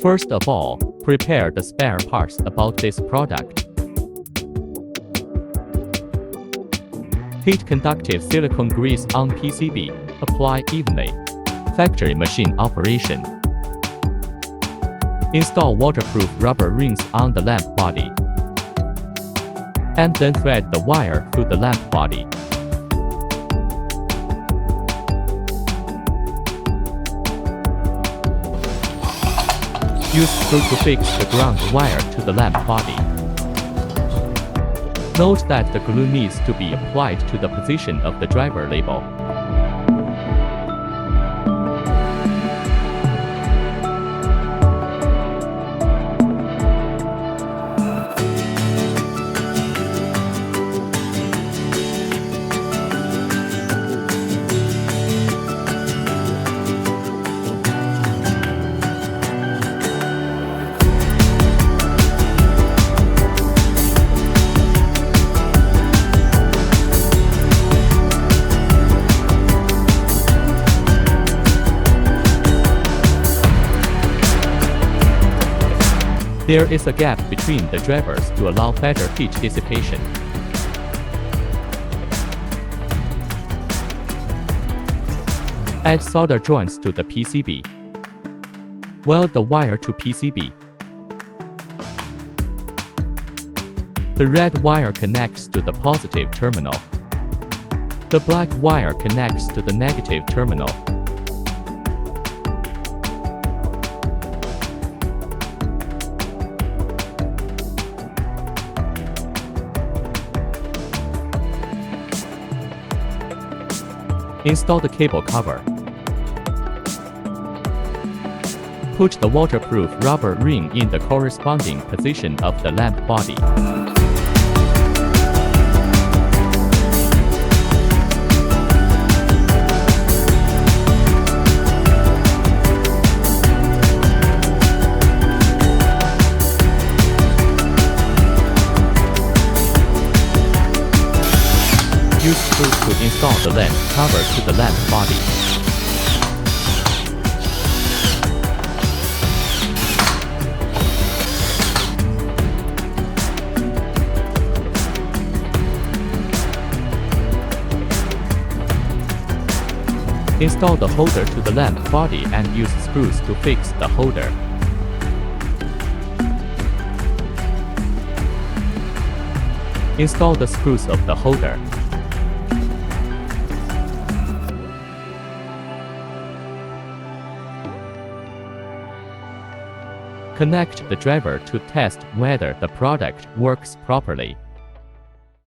First of all, prepare the spare parts about this product. Heat conductive silicone grease on PCB. Apply evenly. Factory machine operation. Install waterproof rubber rings on the lamp body. And then thread the wire through the lamp body. Use screw to fix the ground wire to the lamp body. Note that the glue needs to be applied to the position of the driver label. There is a gap between the drivers to allow better heat dissipation. Add solder joints to the PCB. Weld the wire to PCB. The red wire connects to the positive terminal. The black wire connects to the negative terminal. Install the cable cover. Put the waterproof rubber ring in the corresponding position of the lamp body. Use screws to install the lamp cover to the lamp body. Install the holder to the lamp body and use screws to fix the holder. Install the screws of the holder. Connect the driver to test whether the product works properly.